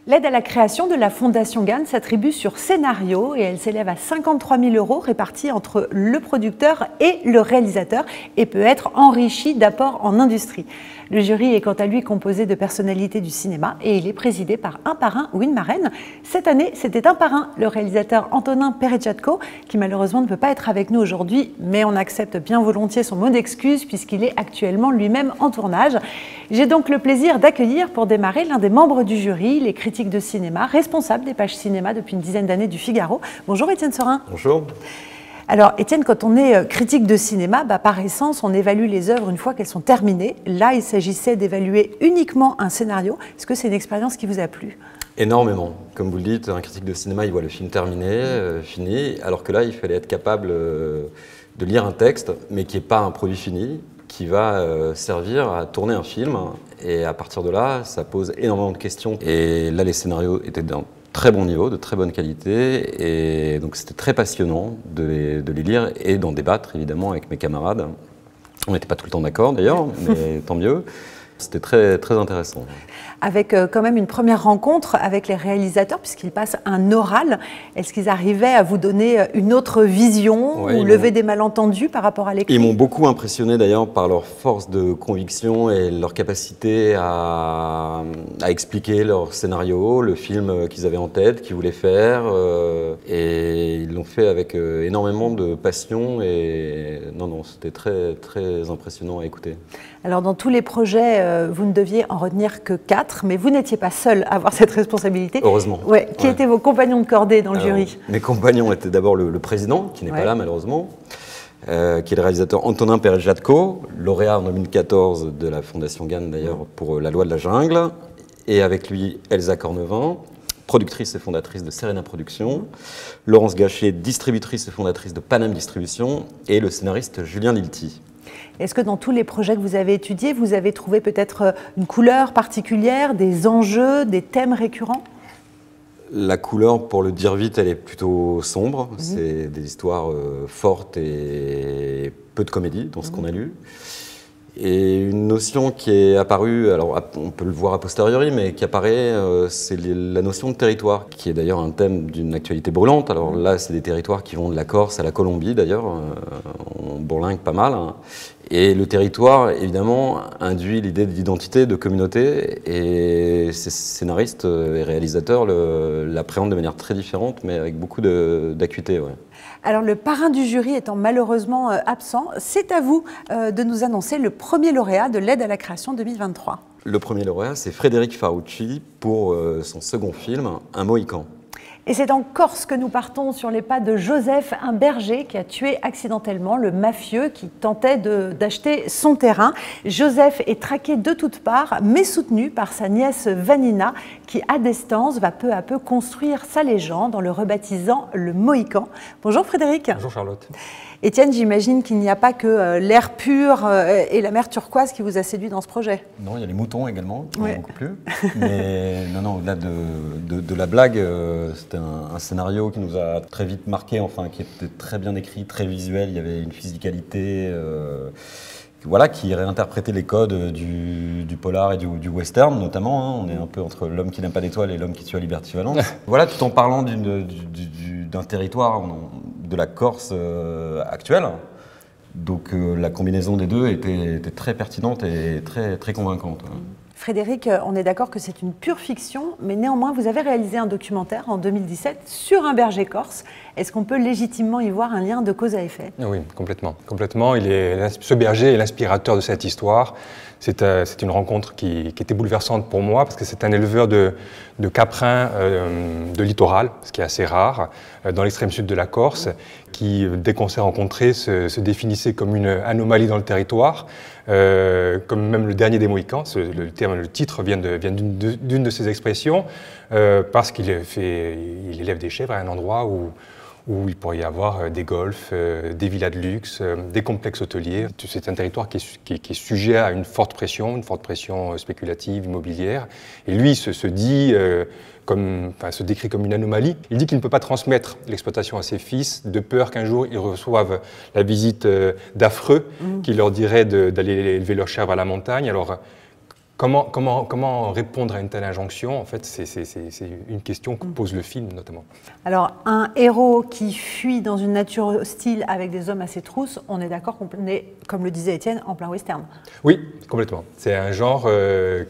L'aide à la création de la Fondation Gann s'attribue sur scénario et elle s'élève à 53 000 € répartis entre le producteur et le réalisateur et peut être enrichie d'apports en industrie. Le jury est quant à lui composé de personnalités du cinéma et il est présidé par un parrain ou une marraine. Cette année, c'était un parrain, le réalisateur Antonin Peredjatko, qui malheureusement ne peut pas être avec nous aujourd'hui, mais on accepte bien volontiers son mot d'excuse puisqu'il est actuellement lui-même en tournage. J'ai donc le plaisir d'accueillir pour démarrer l'un des membres du jury, les critiques de cinéma, responsable des pages cinéma depuis une dizaine d'années du Figaro. Bonjour Étienne Sorin. Bonjour. Alors Étienne, quand on est critique de cinéma, par essence, on évalue les œuvres une fois qu'elles sont terminées. Là, il s'agissait d'évaluer uniquement un scénario. Est-ce que c'est une expérience qui vous a plu ? Énormément. Comme vous le dites, un critique de cinéma, il voit le film terminé, fini, alors que là, il fallait être capable de lire un texte, mais qui n'est pas un produit fini, qui va servir à tourner un film. Et à partir de là, ça pose énormément de questions. Et là, les scénarios étaient d'un très bon niveau, de très bonne qualité. Et donc, c'était très passionnant de les lire et d'en débattre, évidemment, avec mes camarades. On n'était pas tout le temps d'accord, d'ailleurs, mais tant mieux. C'était très, très intéressant. Avec quand même une première rencontre avec les réalisateurs, puisqu'ils passent un oral. Est-ce qu'ils arrivaient à vous donner une autre vision ou lever des malentendus par rapport à l'écrit ? Ils m'ont beaucoup impressionné d'ailleurs par leur force de conviction et leur capacité à expliquer leur scénario, le film qu'ils avaient en tête, qu'ils voulaient faire. Et ils l'ont fait avec énormément de passion. Et non, c'était très, très impressionnant à écouter. Alors dans tous les projets, vous ne deviez en retenir que 4, mais vous n'étiez pas seul à avoir cette responsabilité. Heureusement. Ouais. Qui étaient vos compagnons de cordée dans le jury ? Mes compagnons étaient d'abord le président, qui n'est pas là malheureusement, qui est le réalisateur Antonin Peredjatko, lauréat en 2014 de la Fondation Gann d'ailleurs pour La Loi de la Jungle, et avec lui Elsa Cornevin, productrice et fondatrice de Serena Productions, Laurence Gachet, distributrice et fondatrice de Paname Distribution, et le scénariste Julien Lilti. Est-ce que dans tous les projets que vous avez étudiés, vous avez trouvé peut-être une couleur particulière, des enjeux, des thèmes récurrents ? La couleur, pour le dire vite, elle est plutôt sombre. C'est des histoires fortes et peu de comédie dans ce qu'on a lu. Et une notion qui est apparue, alors on peut le voir a posteriori, mais qui apparaît, c'est la notion de territoire, qui est d'ailleurs un thème d'une actualité brûlante. Alors là, c'est des territoires qui vont de la Corse à la Colombie, d'ailleurs, on bourlingue pas mal. Et le territoire, évidemment, induit l'idée d'identité, de communauté, et ces scénaristes et réalisateurs l'appréhendent de manière très différente, mais avec beaucoup d'acuité. Ouais. Alors le parrain du jury étant malheureusement absent, c'est à vous de nous annoncer le premier lauréat de l'aide à la création 2023. Le premier lauréat, c'est Frédéric Farucci pour son second film, Un Mohican. Et c'est en Corse que nous partons sur les pas de Joseph, un berger qui a tué accidentellement le mafieux qui tentait d'acheter son terrain. Joseph est traqué de toutes parts, mais soutenu par sa nièce Vanina, qui à distance va peu à peu construire sa légende en le rebaptisant le Mohican. Bonjour Frédéric. Bonjour Charlotte. Étienne, j'imagine qu'il n'y a pas que l'air pur et la mer turquoise qui vous a séduit dans ce projet. Non, il y a les moutons également, qui m'ont beaucoup plu. Mais non, au-delà de la blague, c'était un scénario qui nous a très vite marqué, enfin, qui était très bien écrit, très visuel. Il y avait une physicalité qui réinterprétait les codes du polar et du western, notamment. On est un peu entre l'homme qui n'aime pas d'étoiles et l'homme qui tue à Liberty Valence. Voilà, tout en parlant d'un territoire de la Corse actuelle. Donc la combinaison des deux était très pertinente et très, très convaincante. Frédéric, on est d'accord que c'est une pure fiction, mais néanmoins, vous avez réalisé un documentaire en 2017 sur un berger corse. Est-ce qu'on peut légitimement y voir un lien de cause à effet ? Oui, complètement. Ce berger est l'inspirateur de cette histoire. C'est une rencontre qui était bouleversante pour moi, parce que c'est un éleveur de caprins de littoral, ce qui est assez rare, dans l'extrême sud de la Corse, qui, dès qu'on s'est rencontrés, se définissait comme une anomalie dans le territoire, comme même le dernier des Mohicans. Le titre vient d'une de ses expressions, parce qu'il élève des chèvres à un endroit où il pourrait y avoir des golfs, des villas de luxe, des complexes hôteliers. C'est un territoire qui est sujet à une forte pression spéculative, immobilière. Et lui se décrit comme une anomalie. Il dit qu'il ne peut pas transmettre l'exploitation à ses fils, de peur qu'un jour ils reçoivent la visite d'affreux qui leur diraient d'aller élever leurs chèvres à la montagne. Alors, Comment répondre à une telle injonction? En fait, c'est une question que pose le film, notamment. Alors, un héros qui fuit dans une nature hostile avec des hommes à ses trousses, on est d'accord qu'on est, comme le disait Étienne, en plein western. Oui, complètement. C'est un genre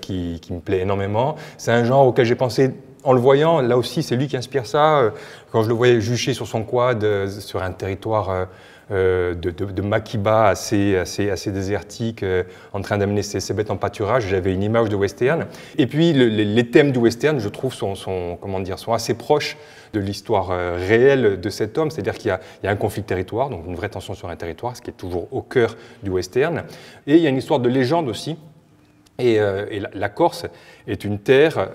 qui me plaît énormément. C'est un genre auquel j'ai pensé en le voyant. Là aussi, c'est lui qui inspire ça. Quand je le voyais jucher sur son quad, sur un territoire de Makiba assez désertique, en train d'amener ses bêtes en pâturage, j'avais une image de western. Et puis les thèmes du western, je trouve, sont assez proches de l'histoire réelle de cet homme, c'est-à-dire qu'il y a un conflit de territoire, donc une vraie tension sur un territoire, ce qui est toujours au cœur du western. Et il y a une histoire de légende aussi. Et la Corse est une terre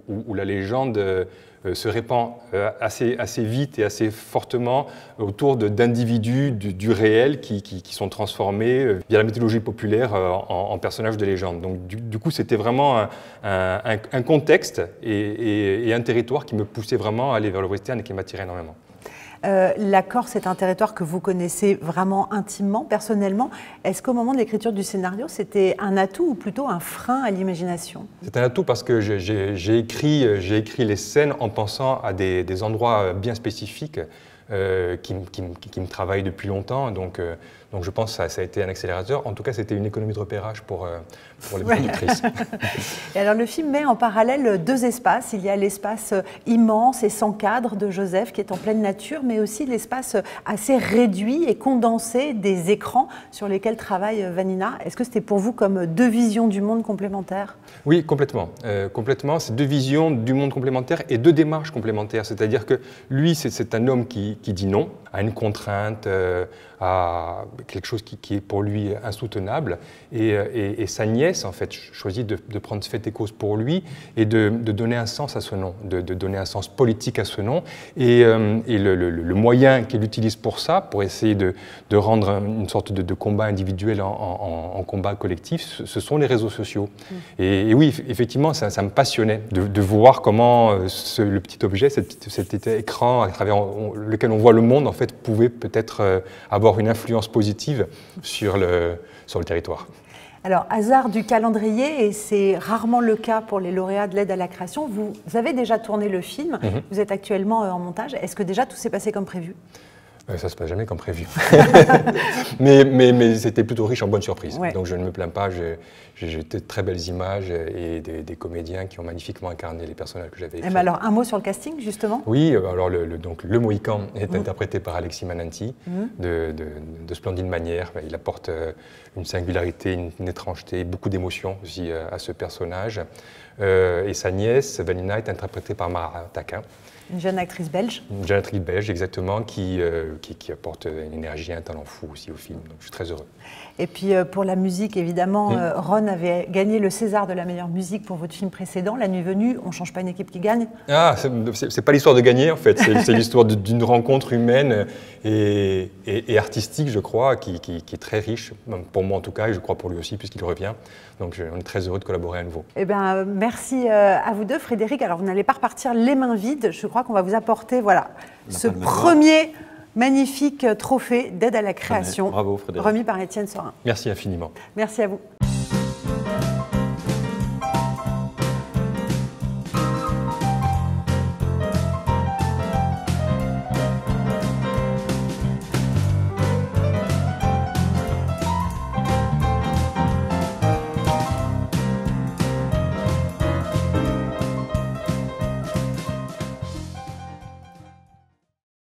où la légende se répand assez vite et assez fortement autour d'individus du réel qui sont transformés via la mythologie populaire en personnages de légende. Donc du coup, c'était vraiment un contexte et un territoire qui me poussait vraiment à aller vers le western et qui m'attirait énormément. La Corse est un territoire que vous connaissez vraiment intimement, personnellement. Est-ce qu'au moment de l'écriture du scénario, c'était un atout ou plutôt un frein à l'imagination? C'est un atout parce que j'ai écrit les scènes en pensant à des endroits bien spécifiques qui me travaillent depuis longtemps. Donc je pense que ça a été un accélérateur. En tout cas, c'était une économie de repérage pour les productrices. Et alors, le film met en parallèle deux espaces. Il y a l'espace immense et sans cadre de Joseph, qui est en pleine nature, mais aussi l'espace assez réduit et condensé des écrans sur lesquels travaille Vanina. Est-ce que c'était pour vous comme deux visions du monde complémentaires? Oui, complètement. Complètement. C'est deux visions du monde complémentaire et deux démarches complémentaires. C'est-à-dire que lui, c'est un homme qui dit non à une contrainte, à quelque chose qui est pour lui insoutenable. Et sa nièce, en fait, choisit de prendre fait et cause pour lui et de donner un sens à ce nom, de donner un sens politique à ce nom. Et le moyen qu'elle utilise pour ça, pour essayer de rendre une sorte de combat individuel en combat collectif, ce sont les réseaux sociaux. Et oui, effectivement, ça me passionnait de voir comment le petit objet, cet écran à travers lequel on voit le monde, en fait, pouvait peut-être avoir une influence positive sur le territoire. Alors, hasard du calendrier, et c'est rarement le cas pour les lauréats de l'aide à la création, vous avez déjà tourné le film, vous êtes actuellement en montage. Est-ce que déjà tout s'est passé comme prévu? Ça ne se passe jamais comme prévu. mais c'était plutôt riche en bonnes surprises. Ouais. Donc je ne me plains pas, j'ai de très belles images et des comédiens qui ont magnifiquement incarné les personnages que j'avais écrits. Alors un mot sur le casting, justement? Oui, alors le Mohican est interprété par Alexis Mananti de splendide manière. Il apporte une singularité, une étrangeté, beaucoup d'émotions aussi à ce personnage. Et sa nièce, Vanina, est interprétée par Mara Taquin. Une jeune actrice belge. Une jeune actrice belge, exactement, qui apporte une énergie et un talent fou aussi au film. Donc je suis très heureux. Et puis pour la musique, évidemment, Ron avait gagné le César de la meilleure musique pour votre film précédent, La Nuit Venue. On ne change pas une équipe qui gagne. Ah, c'est pas l'histoire de gagner, en fait. C'est l'histoire d'une rencontre humaine et artistique, je crois, qui est très riche, pour moi en tout cas, et je crois pour lui aussi, puisqu'il revient. Donc on est très heureux de collaborer à nouveau. Eh bien, merci à vous deux, Frédéric. Alors vous n'allez pas repartir les mains vides. Je crois qu'on va vous apporter ce premier magnifique trophée d'aide à la création. Bravo, Frédéric. Remis par Étienne Sorin. Merci infiniment. Merci à vous.